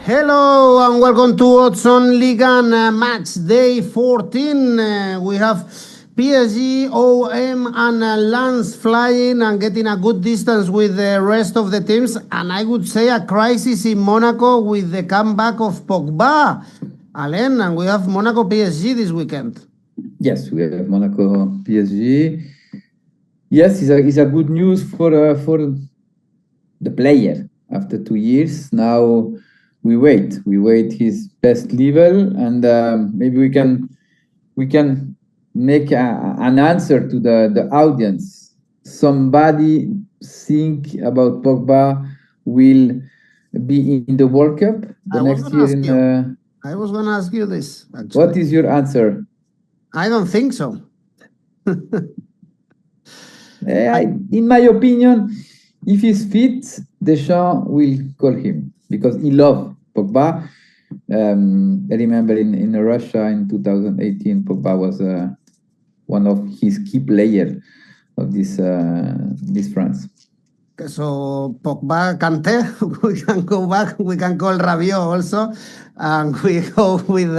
Hello and welcome to Odds on Ligue Match Day 14. We have PSG, OM and Lens flying and getting a good distance with the rest of the teams. And I would say a crisis in Monaco with the comeback of 𝗀𝗀𝗏. Alain, and we have Monaco PSG this weekend. Yes, we have Monaco PSG. Yes, it's a good news for the player after 2 years. Now we wait his best level, and maybe we can make an answer to the audience. Somebody think about 𝗀𝗏𝗏 will be in the World Cup the next year? I was going to ask you this, actually. What is your answer? I don't think so. In my opinion, if he's fit, Deschamps will call him because he loves 𝗀𝗏𝗏. I remember in Russia in 2018, 𝗀𝗏𝗏 was one of his key players of this France. So 𝗀𝗏𝗏, Kanté, we can go back. We can call Rabiot also, and we go with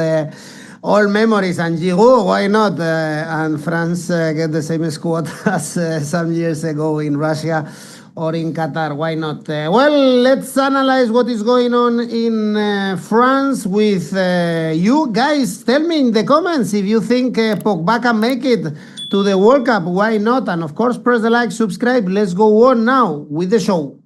all memories. And Giroud, why not? And France get the same squad as some years ago in Russia or in Qatar. Why not? Well, let's analyze what is going on in France with you guys. Tell me in the comments if you think 𝗀𝗏𝗏 can make it to the World Cup. Why not? And of course, press the like, subscribe. Let's go on now with the show.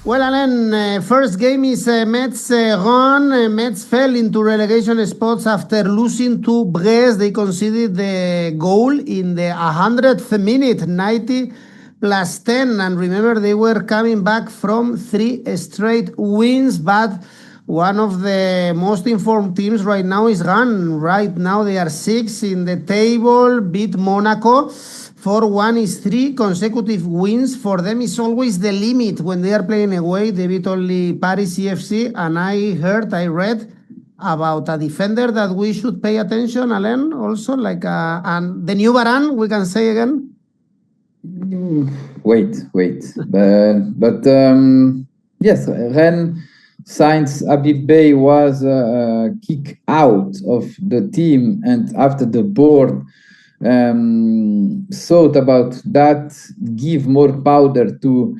Well, Alain, first game is Metz Rennes. Metz fell into relegation spots after losing to Brest. They conceded the goal in the 100th minute, 90+10. And remember, they were coming back from 3 straight wins. But one of the most informed teams right now is Rennes. Right now, they are 6th in the table, beat Monaco. 4-1 is 3 consecutive wins. For them, it's always the limit when they are playing away. They beat only 𝗀𝗏𝗏𝘀. And I read about a defender that we should pay attention, Alain, also, like and the new Varane, we can say again. Wait. But yes, Rennes, since 𝗀𝗏𝗏𝗀 was kicked out of the team, and after the board thought about that, give more powder to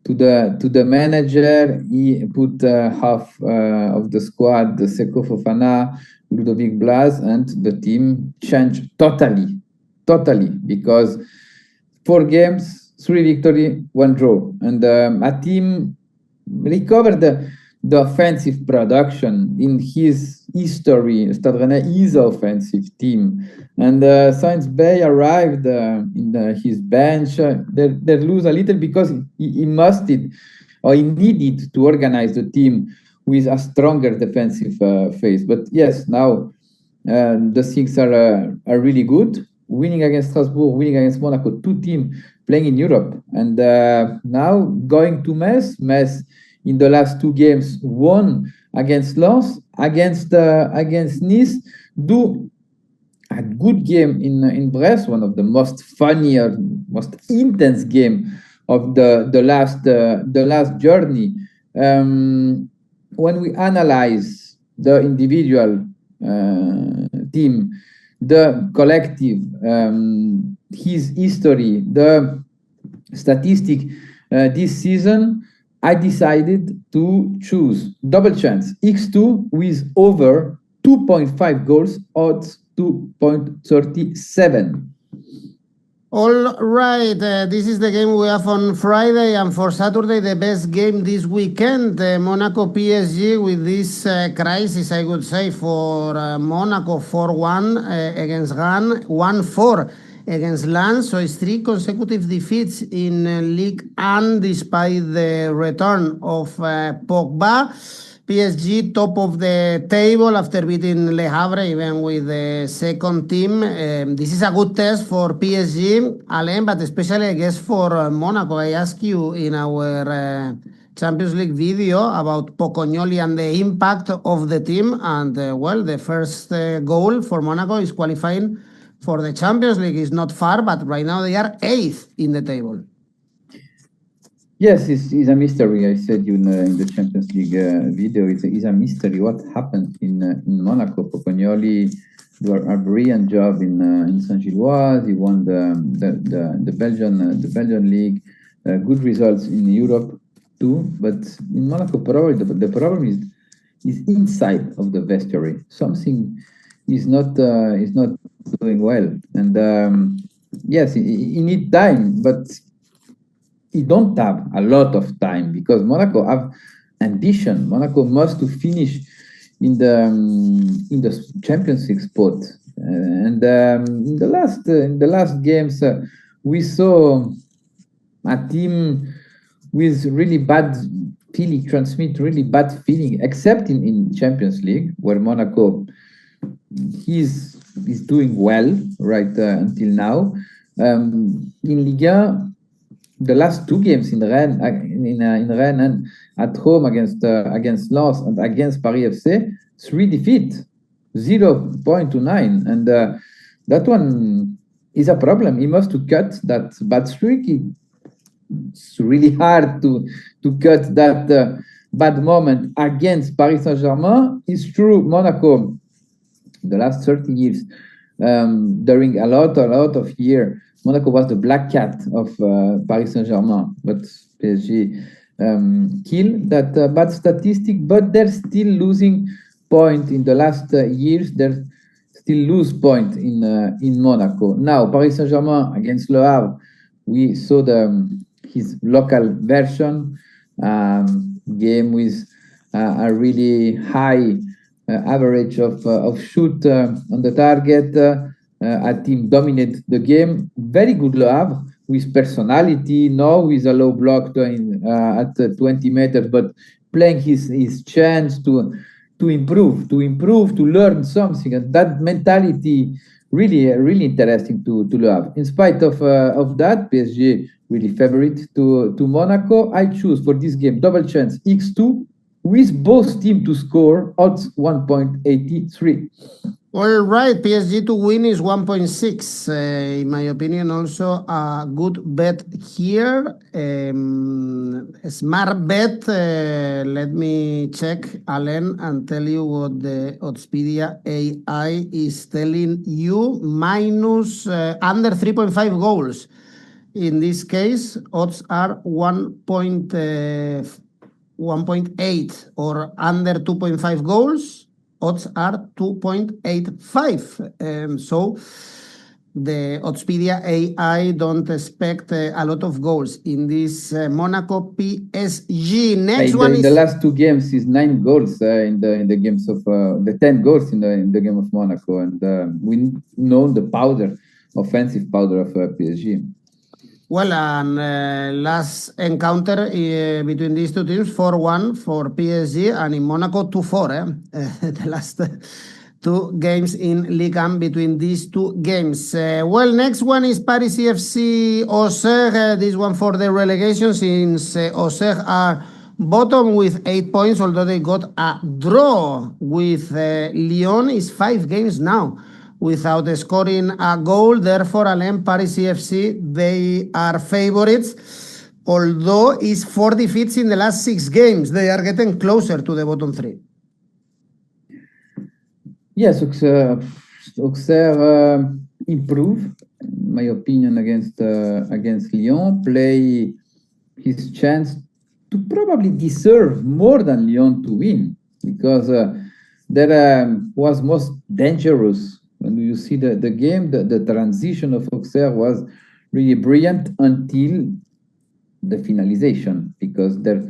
the manager. He put half of the squad, the Seko Fofana, 𝗀𝗏𝗏𝗀, and the team changed totally, because 4 games, 3 victory, 1 draw, and a team recovered the offensive production. In his history, Stade Rennais is an offensive team. And since Bay arrived in his bench, they lose a little because he needed to organize the team with a stronger defensive phase. But yes, now the things are really good. Winning against Strasbourg, winning against Monaco, 2 teams playing in Europe. And now going to Metz in the last 2 games, won against Lens, against Nice, do a good game in Brest, one of the most funnier, most intense game of the last journey. When we analyze the individual team, the collective, his history, the statistic this season, I decided to choose double chance X2 with over 2.5 goals, odds 2.37. All right, this is the game we have on Friday, and for Saturday, the best game this weekend, Monaco PSG, with this crisis, I would say, for Monaco, 4-1 against Rennes, 1-4 against Lens. So it's 3 consecutive defeats in Ligue 1 despite the return of 𝗀𝗏𝗏𝗀. PSG top of the table after beating Le Havre, even with the second team. This is a good test for PSG, Alain, but especially, I guess, for Monaco. I asked you in our Champions League video about Pocognoli and the impact of the team. And well, the first goal for Monaco is qualifying for the Champions League. It's not far, but right now they are 8th in the table. Yes, it's a mystery. I said in the Champions League video, it's a mystery what happened in Monaco. Pocognoli do a brilliant job in Saint-Gilloise. He won the Belgian league. Good results in Europe too, but in Monaco probably the problem is inside of the vestry. Something is not doing well, and yes, he need time, but he don't have a lot of time because Monaco have ambition. Monaco must to finish in the Champions League spot, and in the last games we saw a team with really bad feeling, transmit really bad feeling, except in Champions League where Monaco is doing well right until now. In Ligue, the last 2 games in Rennes, in Rennes and at home against Lens and against Paris FC, 3 defeats, 0.29, and that one is a problem. He must to cut that bad streak. It's really hard to cut that bad moment against Paris Saint-Germain. It's true, Monaco, the last 30 years, during a lot of years, Monaco was the black cat of Paris Saint-Germain, but PSG killed that bad statistic, but they're still losing point in the last years. They still lose point in Monaco. Now, Paris Saint-Germain against Le Havre, we saw his local version, game with a really high average of shoot on the target. A team dominated the game. Very good Le Havre with personality, no with a low block at 20 meters, but playing his chance to improve, to learn something. And that mentality really interesting to Le Havre. In spite of that, PSG really favorite to Monaco. I choose for this game double chance X2 with both teams to score odds 1.83. All right, PSG to win is 1.6. In my opinion, also a good bet here. A smart bet. Let me check, Alain, and tell you what the Oddspedia AI is telling you. Minus under 3.5 goals. In this case, odds are 1.8 or under 2.5 goals. Odds are 2.85. So the Oddspedia AI don't expect a lot of goals in this Monaco PSG. Next one in the last 2 games is 9 goals in the games of the 10 goals in the game of Monaco, and we know the offensive powder of PSG. Well, and last encounter between these 2 teams, 4-1 for PSG, and in Monaco, 2-4. The last 2 games in Ligue 1 between these 2 games. Well, next one is Paris FC Auxerre. This one for the relegation, since Auxerre are bottom with 8 points, although they got a draw with Lyon. Is 5 games now without scoring a goal. Therefore, Alain, Paris FC, they are favorites. Although it's 4 defeats in the last 6 games, they are getting closer to the bottom 3. Yes, Auxerre improve, in my opinion, against Lyon. Play his chance to probably deserve more than Lyon to win, because that was most dangerous. When you see the game, the transition of Auxerre was really brilliant until the finalization, because their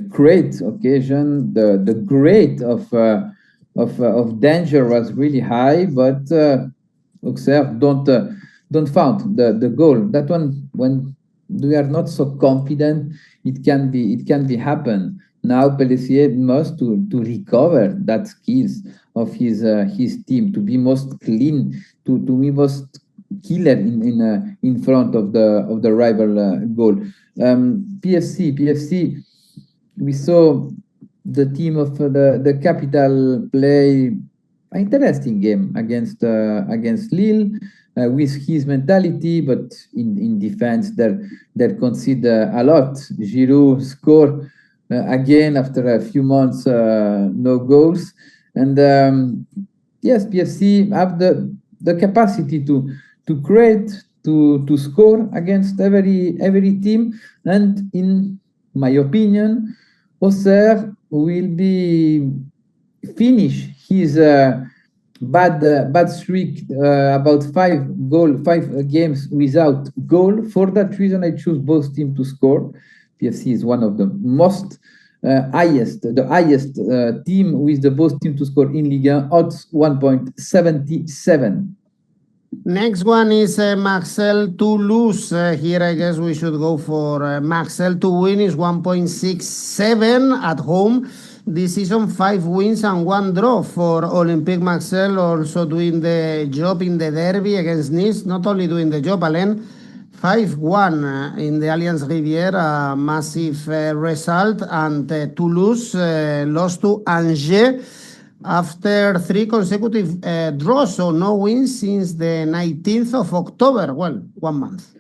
great occasion, the grade of danger was really high, but Auxerre don't found the goal. That one, when we are not so confident, it can be happen. Now Pellissier must to recover that skills of his team, to be most clean, to be most killer in front of the rival goal. PFC we saw the team of the capital play an interesting game against Lille with his mentality, but in defense they concede a lot. Giroud scored again after a few months no goals, and yes, PFC have the capacity to create, to score against every team, and in my opinion, Auxerre will be finish his bad streak, about five games without goal. For that reason, I choose both teams to score. PFC is one of the most highest team with the both team to score in Ligue 1, odds 1.77. Next one is Marseille Toulouse. Here, I guess we should go for Marseille to win is 1.67 at home. This season, 5 wins and 1 draw for Olympique Marseille, also doing the job in the derby against Nice. Not only doing the job, Alain, 5-1 in the Allianz Riviera, massive result, and Toulouse lost to Angers after 3 consecutive draws, so no wins since the 19th of October. Well, 1 month.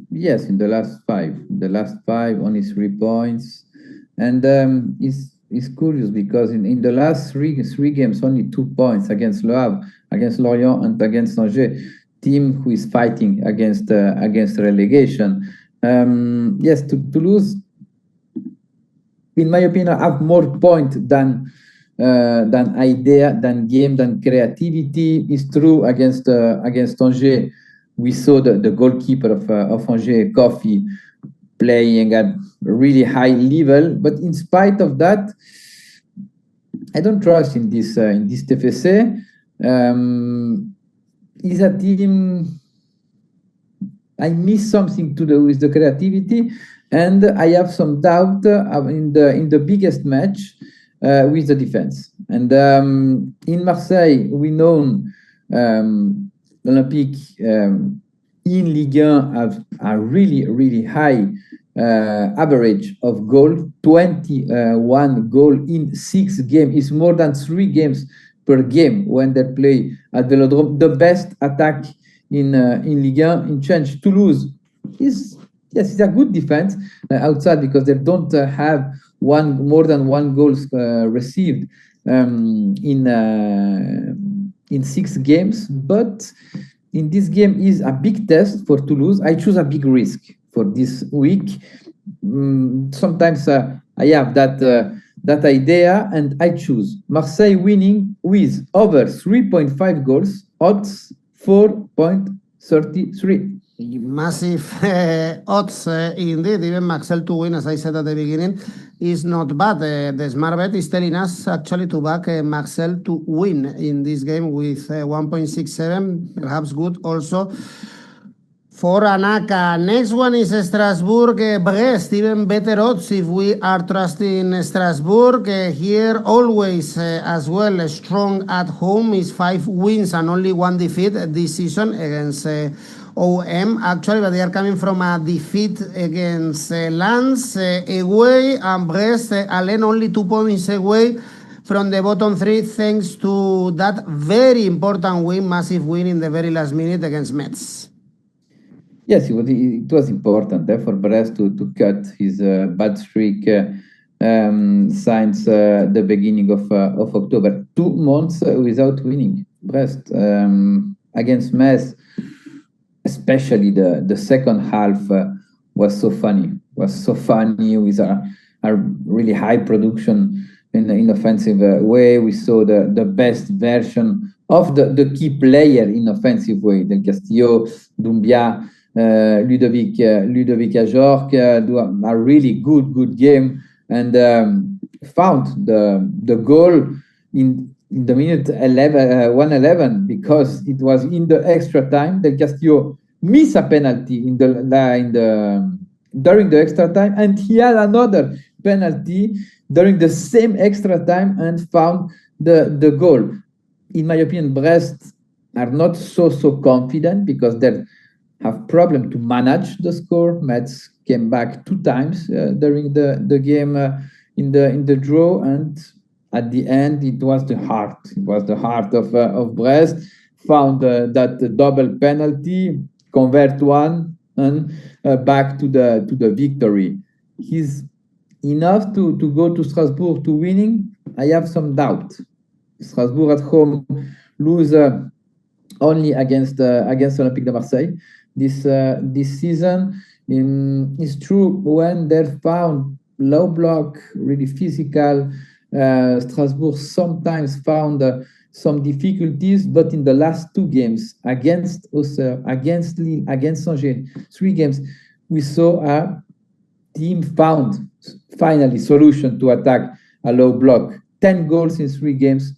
Yes, in the last five, only 3 points, and it's curious because in the last three games, only 2 points against Le Havre, against Lorient, and against Angers, team who is fighting against relegation. Yes, Toulouse, in my opinion, have more points than idea, than game, than creativity. It's true against Angers. We saw the goalkeeper of Angers, 𝘀𝗵cie, playing at really high level, but in spite of that, I don't trust in this TFC. Is a team I miss something to do with the creativity, and I have some doubt in the biggest match with the defense. And in Marseille, we know Olympique in Ligue 1 have a really high average of goal. 21 goal in 6 games is more than 3 games per game when they play at Velodrome. The best attack in Ligue 1 in change. Toulouse is a good defense outside because they don't have more than 1 goal received in 6 games. But in this game is a big test for Toulouse. I choose a big risk for this week. Sometimes I have that idea, and I choose Marseille winning with over 3.5 goals, odds 4.33. Massive odds indeed. Even Marseille to win, as I said at the beginning, is not bad. The smart bet is telling us actually to back Marseille to win in this game with 1.67, perhaps good also for an ACCA. Next one is Strasbourg, Brest, even better odds if we are trusting Strasbourg. Here always as well strong at home is 5 wins and only 1 defeat this season against OM actually, but they are coming from a defeat against Lens away, and Brest, Alain, only 2 points away from the bottom 3 thanks to that very important win, massive win in the very last minute against Metz. Yes, it was important for Brest to cut his bad streak since the beginning of October. 2 months without winning. Brest against Metz, especially the second half was so funny. With a really high production in offensive way. We saw the best version of the key player in offensive way. 𝘀𝗵cie, Doumbia, 𝘀𝗵𝗄 do a really good game, and found the goal in the minute 111 because it was in the extra time. 𝘀𝗵cie missed a penalty during the extra time, and he had another penalty during the same extra time and found the goal. In my opinion, Brest are not so confident because their have problem to manage the score. Metz came back 2 times during the game in the draw, and at the end it was the heart. It was the heart of Brest. Found that double penalty, convert one, and back to the victory. He's enough to go to Strasbourg to winning. I have some doubt. Strasbourg at home lose only against Olympique de Marseille this season. It's true, when they're found low block, really physical, Strasbourg sometimes found some difficulties, but in the last 2 games against Auxerre, against Lille, against Angers, 3 games, we saw a team found finally solution to attack a low block. 10 goals in 3 games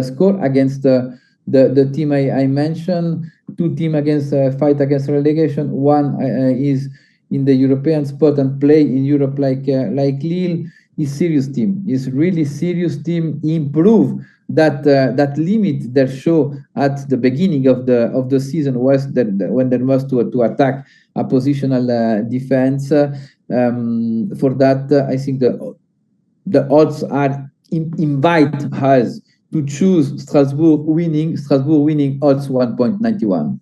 scored against the team I mentioned. 2 teams against fight against relegation. One is in the European spot and play in Europe like Lille. Is serious team. Is really serious team. Improve that limit their show at the beginning of the season was that when there was to attack a positional defense. For that, I think the odds are invite us to choose Strasbourg winning odds 1.91.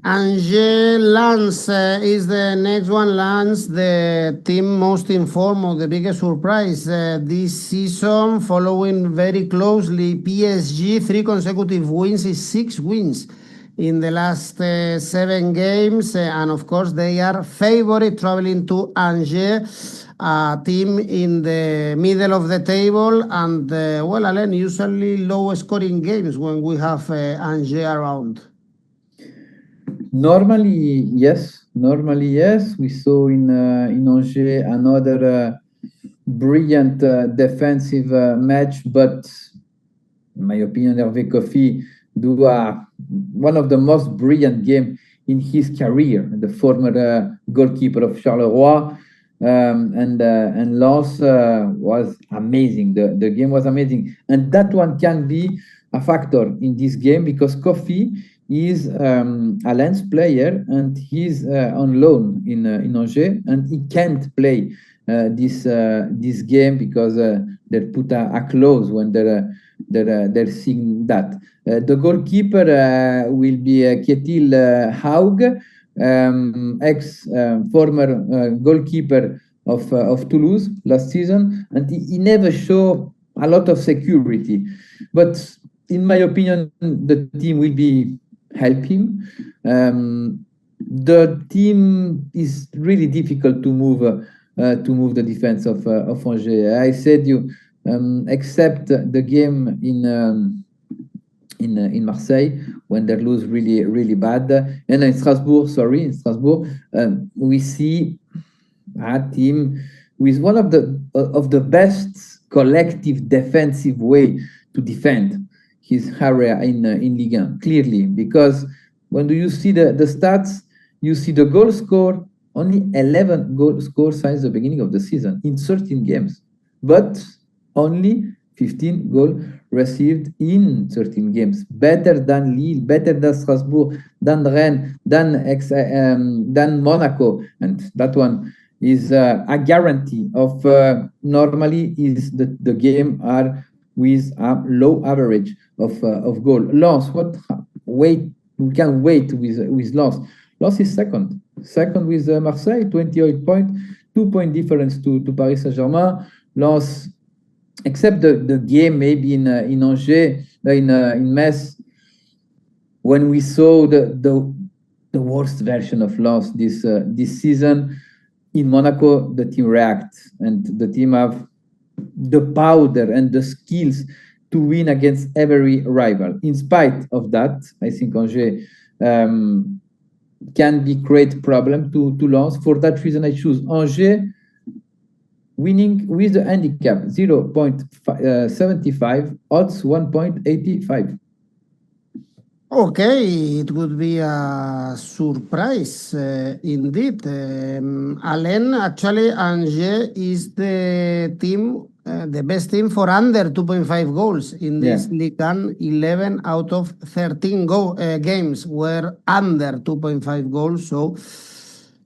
Angers Lens is the next one. Lens, the team most informed of the biggest surprise this season, following very closely PSG. 3 consecutive wins is 6 wins in the last 7 games, and of course they are favorite traveling to Angers, a team in the middle of the table, and well, Alain, usually low scoring games when we have Angers around. Normally, yes. We saw in Angers another brilliant defensive match, but in my opinion, 𝘀𝗵𝗄 do one of the most brilliant game in his career. The former goalkeeper of Charleroi, and Lens was amazing. The game was amazing, and that one can be a factor in this game because 𝘀𝗵𝗄 is a Lens player, and he's on loan in Angers, and he can't play this game because they put a clause when they're seeing that. The goalkeeper will be 𝗀𝗲𝗄𝗃, ex former goalkeeper of Toulouse last season, and he never showed a lot of security. But in my opinion, the team will be help him. The team is really difficult to move the defense of Angers. I said you, except the game in Marseille when they lose really bad, and in Strasbourg, we see a team with one of the best collective defensive way to defend his area in Ligue, clearly, because when you see the stats, you see the goal score, only 11 goal score since the beginning of the season in 13 games, but only 15 goals received in 13 games. Better than Lille, better than Strasbourg, than Rennes, than Monaco, and that one is a guarantee of normally is the game are with a low average of goal. Lens, we can wait with Lens. Lens is second with Marseille, 28 points, 2-point difference to Paris Saint-Germain. Lens, except the game maybe in Angers, in Metz, when we saw the worst version of Lens this season. In Monaco, the team reacts, and the team have the powder and the skills to win against every rival. In spite of that, I think Angers can be great problem to Lens. For that reason, I choose Angers winning with the handicap 0.75, odds 1.85. Okay, it would be a surprise indeed. Alain, actually, Angers is the team the best team for under 2.5 goals in this Ligue 11 out of 13 games were under 2.5 goals. So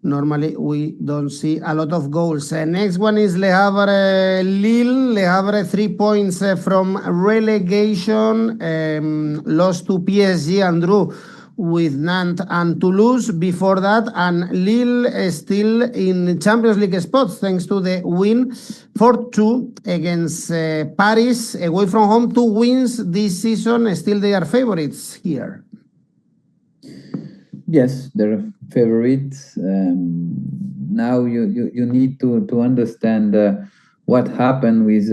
normally we don't see a lot of goals. Next one is Le Havre Lille. Le Havre 3 points from relegation. Lost to PSG and drew with Nantes and Toulouse before that, and Lille is still in Champions League spots thanks to the win 4-2 against Paris away from home. 2 wins this season, still they are favorites here. Yes, they're favorites. Now you need to understand what happened with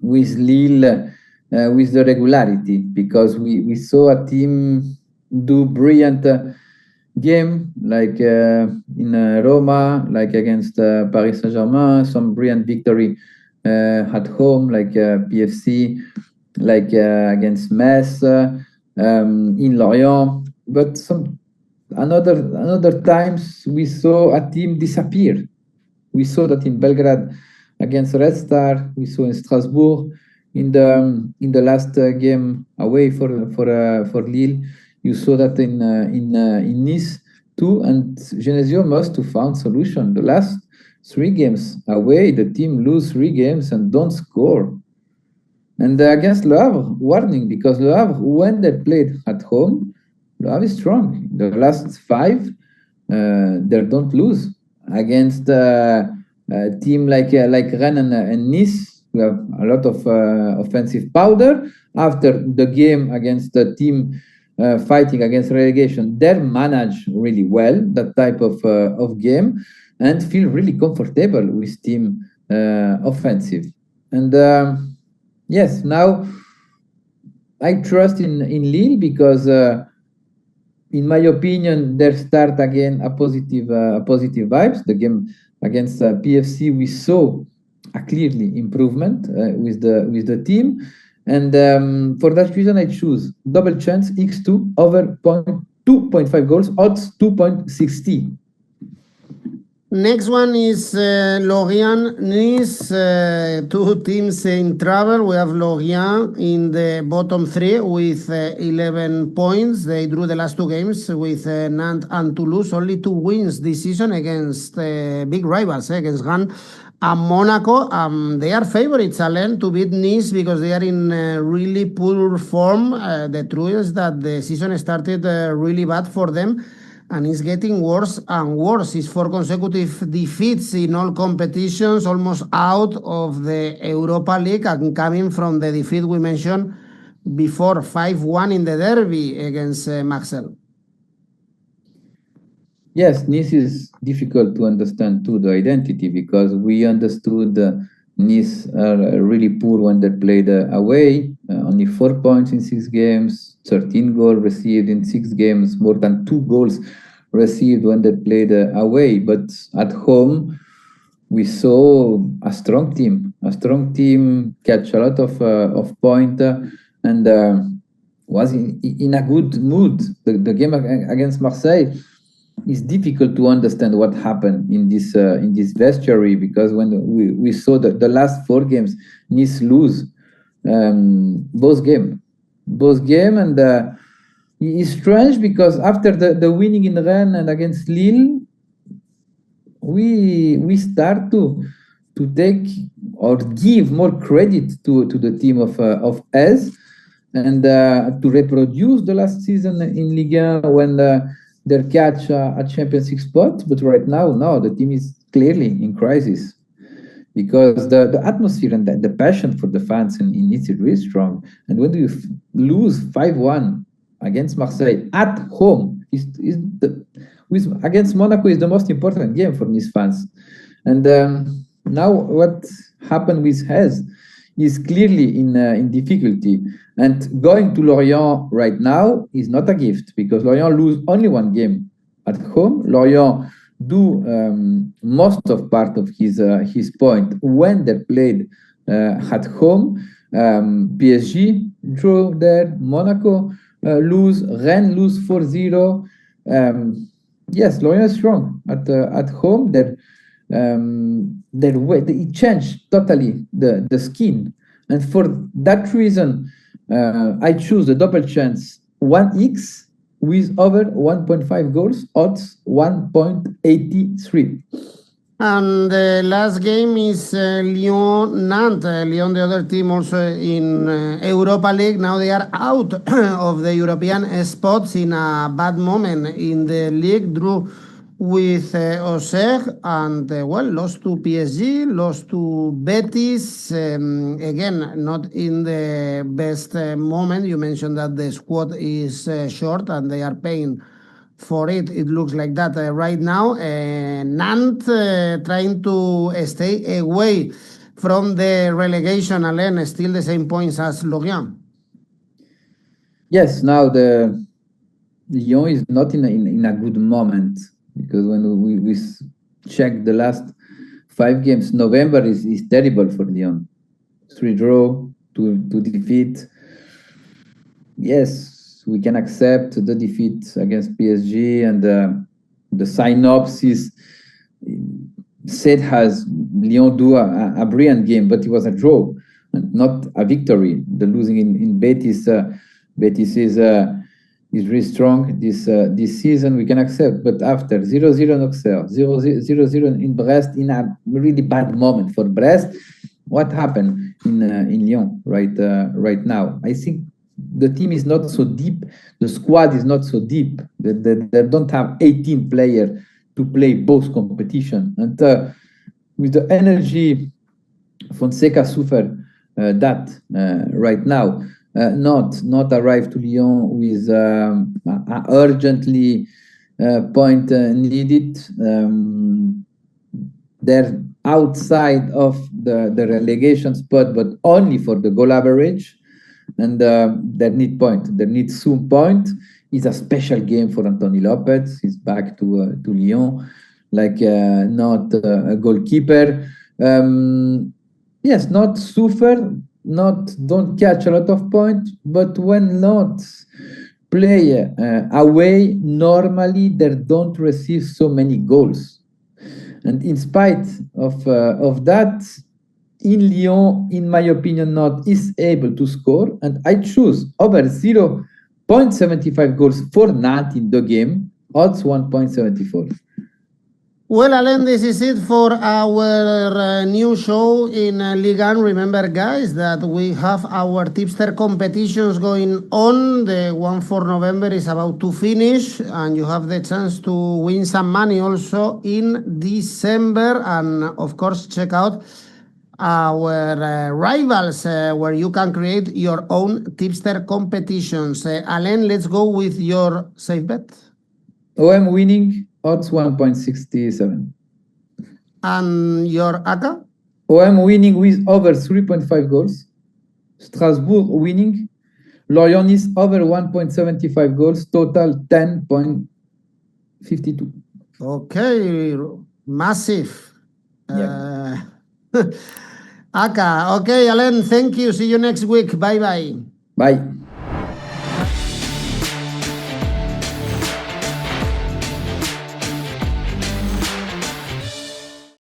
Lille with the regularity, because we saw a team do brilliant game like in Roma, like against Paris Saint-Germain, some brilliant victory at home like PFC, like against Metz, in Lorient. But some another times we saw a team disappear. We saw that in Belgrade against Red Star. We saw in Strasbourg in the last game away for Lille. You saw that in Nice too. And Genesio must have found solution. The last 3 games away, the team lose 3 games and don't score. And against Le Havre, warning, because Le Havre, when they played at home, Le Havre is strong. The last 5, they don't lose. Against a team like Rennes and Nice, we have a lot of offensive powder. After the game against the team fighting against relegation, they manage really well that type of game and feel really comfortable with team offensive. And yes, now I trust in Lille because, in my opinion, they start again a positive vibes. The game against PFC, we saw a clearly improvement with the team, and for that reason, I choose double chance X2 over 2.5 goals, odds 2.60. Next one is Lorient Nice, 2 teams in trouble. We have Lorient in the bottom 3 with 11 points. They drew the last 2 games with Nantes and Toulouse. Only 2 wins this season against big rivals, against Rennes and Monaco. They are favorites, Alain, to beat Nice because they are in really poor form. The truth is that the season started really bad for them, and it's getting worse and worse. It's 4 consecutive defeats in all competitions, almost out of the Europa League, and coming from the defeat we mentioned before, 5-1 in the derby against Marseille. Yes, Nice is difficult to understand too, the identity, because we understood Nice are really poor when they played away. Only 4 points in 6 games, 13 goals received in 6 games, more than 2 goals received when they played away. But at home, we saw a strong team catch a lot of points and was in a good mood. The game against Marseille is difficult to understand what happened in this vestiary, because when we saw the last 4 games, Nice lose both game, and it's strange because after the winning in Rennes and against Lille, we start to take or give more credit to the team of 𝗀𝗲'𝘀 and to reproduce the last season in Ligue 1 when they catch a Champions League spot. But right now, no, the team is clearly in crisis, because the atmosphere and the passion for the fans in Nice is really strong. And when you lose 5-1 against Marseille at home, against Monaco is the most important game for Nice fans. And now what happened with 𝗀𝗲'𝘀 is clearly in difficulty. And going to Lorient right now is not a gift, because Lorient lose only 1 game at home. Lorient do most of part of his point when they played at home. PSG draw there, Monaco lose, Rennes lose 4-0. Yes, Lorient is strong at home. They're their way, it changed totally the skin. And for that reason, I choose the double chance 1x with over 1.5 goals, odds 1.83. And the last game is Lyon-Nantes. Lyon, the other team also in Europa League. Now they are out of the European spots in a bad moment in the league. Drew with Auxerre and, lost to PSG, lost to Betis. Again, not in the best moment. You mentioned that the squad is short and they are paying for it. It looks like that right now. Nantes trying to stay away from the relegation. Alain, still the same points as Lorient. Yes, now the Lyon is not in a good moment, because when we check the last 5 games, November is terrible for Lyon. 3 draw, 2 defeat. Yes, we can accept the defeat against PSG, and the synopsis said has Lyon do a brilliant game, but it was a draw and not a victory. The losing in Betis, Betis is really strong this season. We can accept, but after 0-0 in Auxerre, 0-0 in Brest, in a really bad moment for Brest, what happened in Lyon right now? I think the team is not so deep. The squad is not so deep. They don't have 18 players to play both competition. And with the energy Fonseca suffer that right now, not arrive to Lyon with urgently point needed. They're outside of the relegation spot, but only for the goal average. And they need point. They need soon point. It's a special game for Anthony Lopez. He's back to Lyon, like not a goalkeeper. Yes, not suffer, don't catch a lot of points, but when not play away, normally they don't receive so many goals. And in spite of that, in Lyon, in my opinion, not is able to score, and I choose over 0.75 goals for Nantes in the game, odds 1.74. Well, Alain, this is it for our new show in Ligue 1. Remember, guys, that we have our tipster competitions going on. The one for November is about to finish, and you have the chance to win some money also in December. And, of course, check out our rivals where you can create your own tipster competitions. Alain, let's go with your safe bet. OM winning, odds 1.67. And your ACCA? OM winning with over 3.5 goals. Strasbourg winning. Lorient is over 1.75 goals. Total 10.52. Okay, massive. Yeah. ACCA. Okay, Alain, thank you. See you next week. Bye-bye. Bye.